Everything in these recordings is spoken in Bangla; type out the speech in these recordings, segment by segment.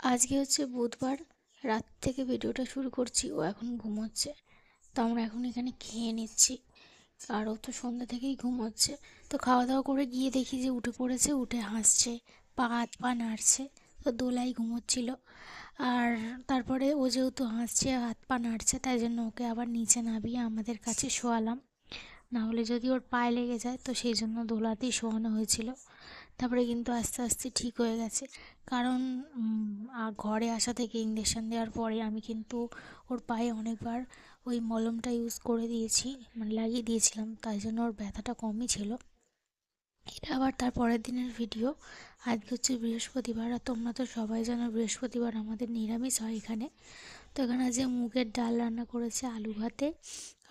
আজকে হচ্ছে বুধবার, রাত থেকে ভিডিওটা শুরু করছি। ও এখন ঘুমোচ্ছে, তো আমরা এখন এখানে খেয়ে নিচ্ছি। আর ও তো সন্ধ্যা থেকেই ঘুমোচ্ছে। তো খাওয়া দাওয়া করে গিয়ে দেখি যে উঠে পড়েছে, উঠে হাসছে, হাত পা নাড়ছে। তো দোলাই ঘুমোচ্ছিল। আর তারপরে ও যেহেতু হাসছে, হাত পা নাড়ছে, তাই জন্য ওকে আবার নিচে নামিয়ে আমাদের কাছে শোয়ালাম। না হলে যদি ওর পায়ে লেগে যায়, তো সেই জন্য দোলাতেই শোয়ানো হয়েছিল। তারপরে কিন্তু আস্তে আস্তে ঠিক হয়ে গেছে। কারণ ঘরে আসা থেকে ইঞ্জেকশন দেওয়ার পরে আমি কিন্তু ওর পায়ে অনেকবার ওই মলমটা ইউজ করে দিয়েছি, মানে লাগিয়ে দিয়েছিলাম, তাই জন্য ওর ব্যথাটা কমই ছিল। এটা আবার তার পরের দিনের ভিডিও। আজকে হচ্ছে বৃহস্পতিবার, আর তোমরা তো সবাই জানো বৃহস্পতিবার আমাদের নিরামিষ হয় এখানে। তো এখানে যে মুগের ডাল রান্না করেছে, আলু ভাতে,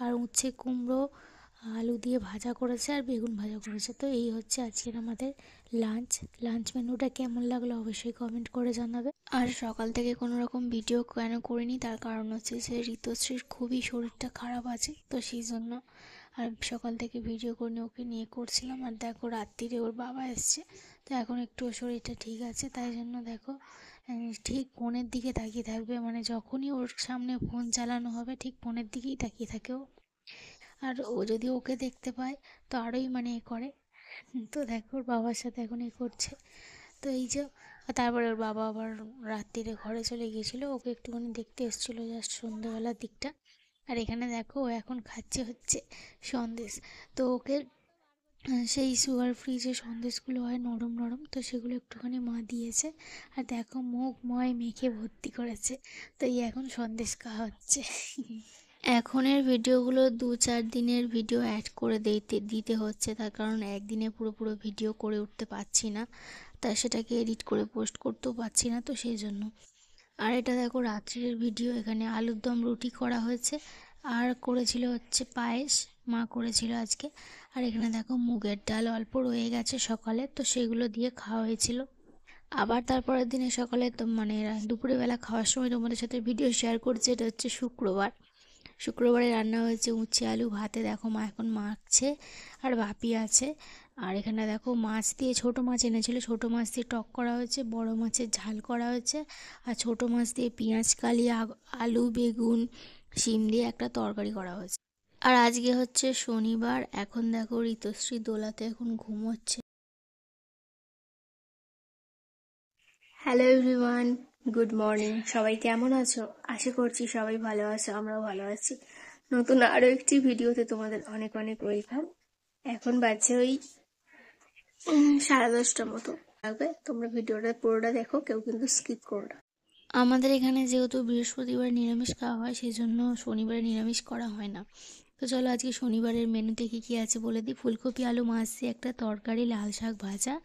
আর উচ্ছে কুমড়ো আলু দিয়ে ভাজা করেছে, আর বেগুন ভাজা করেছে। তো এই হচ্ছে আজকের আমাদের লাঞ্চ মেনুটা। কেমন লাগলো অবশ্যই কমেন্ট করে জানাবে। আর সকাল থেকে কোনো রকম ভিডিও কেন করিনি, তার কারণ হচ্ছে যে ঋতুশ্রীর খুবই শরীরটা খারাপ আছে, তো সেই জন্য আর সকাল থেকে ভিডিও করে ওকে নিয়ে করছিলাম। আর দেখো রাত্রিরে ওর বাবা এসছে, তো এখন একটু ওর শরীরটা ঠিক আছে, তাই জন্য দেখো ঠিক ফোনের দিকে তাকিয়ে থাকবে, মানে যখনই ওর সামনে ফোন চালানো হবে ঠিক ফোনের দিকেই তাকিয়ে থাকে ও। আর ও যদি ওকে দেখতে পায় তো আরোই মানে এ করে। তো দেখো ওর বাবার সাথে এখন এ করছে। তো এই যে তারপরে ওর বাবা আবার রাত্রিরে ঘরে চলে গিয়েছিলো, ওকে একটুখানি দেখতে এসেছিলো জাস্ট সন্ধ্যেবেলার দিকটা। আর এখানে দেখো ও এখন খাচ্ছে হচ্ছে সন্দেশ। তো ওকে সেই সুগার ফ্রি যে সন্দেশগুলো হয় নরম নরম, তো সেগুলো একটুখানি মা দিয়েছে। আর দেখো মুখ ময় মেখে ভর্তি করেছে। তো এই এখন সন্দেশ খাওয়া হচ্ছে। এখনের ভিডিওগুলো 2-4 দিনের ভিডিও অ্যাড করে দিতে হচ্ছে, তার কারণ একদিনে পুরো ভিডিও করে উঠতে পারছি না, তাই সেটাকে এডিট করে পোস্ট করতেও পারছি না, তো সেই জন্য। আর এটা দেখো রাত্রির ভিডিও। এখানে আলুর দম রুটি করা হয়েছে, আর করেছিল হচ্ছে পায়েস, মা করেছিল আজকে। আর এখানে দেখো মুগের ডাল অল্প রয়ে গেছে সকালে, তো সেগুলো দিয়ে খাওয়া হয়েছিল। আবার তারপরের দিনে সকালে তো মানে দুপুরে বেলা খাওয়ার সময় তোমাদের সাথে ভিডিও শেয়ার করছি। এটা হচ্ছে শুক্রবারে রান্না হয়েছে উচ্ছে আলু ভাতে। দেখো মা এখন মাখছে, আর বাপি আছে। আর এখানে দেখো মাছ দিয়ে, ছোট মাছ এনেছিল, ছোট মাছ দিয়ে টক করা হয়েছে, বড় মাছের ঝাল করা হয়েছে, আর ছোট মাছ দিয়ে পেঁয়াজ কালি আলু বেগুন শিম দিয়ে একটা তরকারি করা হয়েছে। আর আজকে হচ্ছে শনিবার। এখন দেখো ঋতুশ্রী দোলাতে এখন ঘুমোচ্ছে। Hello everyone, good morning. সবাই কেমন আছো? আশা করছি সবাই ভালো আছো, আমরাও ভালো আছি। নতুন আরো একটি ভিডিওতে তোমাদের অনেক অনেক ওয়েলকাম। এখন বাজছে ওই 10:30 মতো। লাগবে তোমরা ভিডিওটা পুরোটা দেখো, কেউ কিন্তু স্কিপ করো না। আমাদের এখানে যেহেতু বৃহস্পতিবার নিরামিষ খাওয়া হয়, সেই জন্য শনিবারে নিরামিষ করা হয় না। তো চলো আজকে শনিবারের মেনুতে কী কী আছে বলে দিই। ফুলকপি আলু মাছ দিয়ে একটা তরকারি, লাল শাক ভাজা,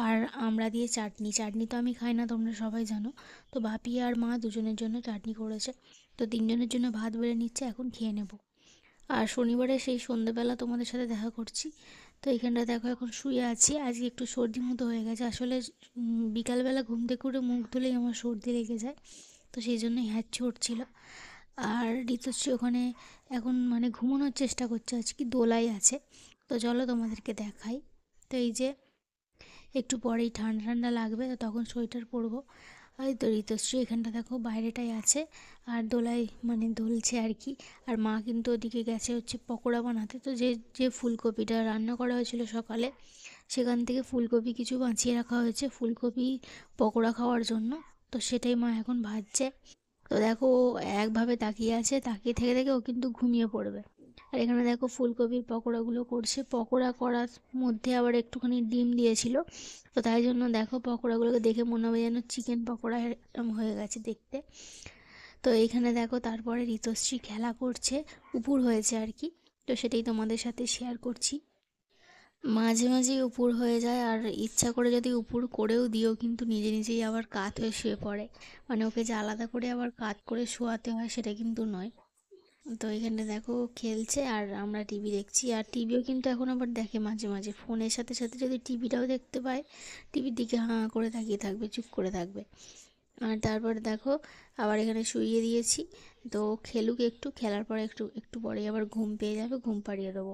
আর আমড়া দিয়ে চাটনি। চাটনি তো আমি খাই না, তোমরা সবাই জানো। তো বাপি আর মা দুজনের জন্য চাটনি করেছে। তো 3জনের জন্য ভাত বেড়ে নিচ্ছে, এখন খেয়ে নেব। আর শনিবারে সেই সন্ধ্যেবেলা তোমাদের সাথে দেখা করছি। তো এইখানটা দেখো এখন শুয়ে আছি। আজকে একটু সর্দি মতো হয়ে গেছে আসলে। বিকালবেলা ঘুম থেকে উঠে মুখ ধুলেই আমার সর্দি লেগে যায়, তো সেই জন্যই হ্যাঁচি উঠছিল। আর ঋতুশ্রী ওখানে এখন মানে ঘুমানোর চেষ্টা করছে, আজকে দোলাই আছে। তো চলো তোমাদেরকে দেখাই। তো এই যে একটু পরেই ঠান্ডা ঠান্ডা লাগবে, তো তখন সোয়েটার পরবো। এই তো ঋতুশ্রী এখানটা দেখো বাইরেটাই আছে, আর দোলায় মানে দুলছে আর কি। আর মা কিন্তু ওদিকে গেছে হচ্ছে পকোড়া বানাতে। তো যে যে ফুলকপিটা রান্না করা হয়েছিল সকালে, সেখান থেকে ফুলকপি কিছু বাঁচিয়ে রাখা হয়েছে ফুলকপি পকোড়া খাওয়ার জন্য। তো সেটাই মা এখন ভাজছে। তো দেখো ও একভাবে তাকিয়ে আছে, তাকিয়ে থেকে থেকে ও কিন্তু ঘুমিয়ে পড়বে। আর এখানে দেখো ফুলকপির পকোড়াগুলো করছে। পকোড়া করার মধ্যে আবার একটুখানি ডিম দিয়েছিল, তো তাই জন্য দেখো পকোড়াগুলোকে দেখে মনে হবে যেন চিকেন পকোড়া এরকম হয়ে গেছে দেখতে। তো এইখানে দেখো তারপরে ঋতুশ্রী খেলা করছে, উপুর হয়েছে আর কি। তো সেটাই তোমাদের সাথে শেয়ার করছি। মাঝে মাঝেই উপুর হয়ে যায়, আর ইচ্ছা করে যদি উপুর করেও দিও কিন্তু নিজে নিজেই আবার কাত হয়ে শুয়ে পড়ে। মানে ওকে যে আলাদা করে আবার কাত করে শোয়াতে হয় সেটা কিন্তু নয়। তো এখানে দেখো খেলছে, আর আমরা টিভি দেখছি। আর টিভিও কিন্তু এখন আবার দেখে মাঝে মাঝে, ফোনের সাথে সাথে যদি টিভিটাও দেখতে পায়, টিভির দিকে হাঁ করে তাকিয়ে থাকবে, চুপ করে থাকবে। আর তারপরে দেখো আবার এখানে শুইয়ে দিয়েছি। তো খেলুক একটু, খেলার পরে একটু একটু পরেই আবার ঘুম পেয়ে যাবে, ঘুম পাড়িয়ে দেবো।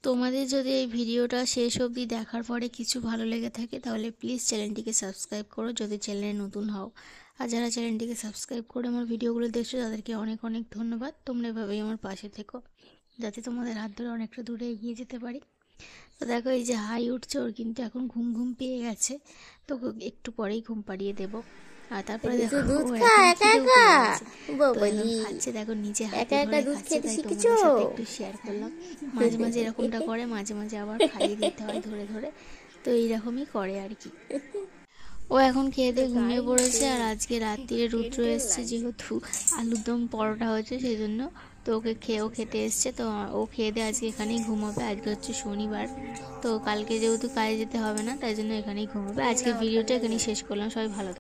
তোমাদের যদি এই ভিডিওটা শেষ অবধি দেখার পরে কিছু ভালো লেগে থাকে তাহলে প্লিজ চ্যানেলটিকে সাবস্ক্রাইব করো যদি চ্যানেলে নতুন হও। আর যারা চ্যানেলটিকে সাবস্ক্রাইব করে আমার ভিডিওগুলো দেখছো তাদেরকে অনেক অনেক ধন্যবাদ। তোমরা এভাবেই আমার পাশে থেকো যাতে তোমাদের হাত ধরে অনেকটা দূরে এগিয়ে যেতে পারি। তো দেখো এই যে হাই উঠছে, ওর কিন্তু এখন ঘুম ঘুম পেয়ে গেছে, তো একটু পরেই ঘুম পাড়িয়ে দেবো। আর তারপরে দেখো ও এখন খিদেও পেয়ে গেছে, তো এখন খাচ্ছে। দেখো নিজে হাতে ধরে খাচ্ছে, তাই তোমাদের সাথে একটু শেয়ার করলাম। মাঝে মাঝে এরকমটা করে, মাঝে মাঝে আবার খাইয়ে দিতে হয় ধরে ধরে, তো এইরকমই করে আর কি। ও এখন খেয়ে দিয়ে ঘুমিয়ে পড়েছে। আর আজকে রাত্রিরে রুদ্র এসছে, যেহেতু আলুর দম পরোটা হয়েছে সেই জন্য, তো ওকে খেতে এসছে। তো ও খেয়ে দিয়ে আজকে এখানেই ঘুমাবে। আজকে হচ্ছে শনিবার, তো কালকে যেহেতু কাজে যেতে হবে না তাই জন্য এখানেই ঘুমাবে। আজকে ভিডিওটা এখানেই শেষ করলাম। সবাই ভালো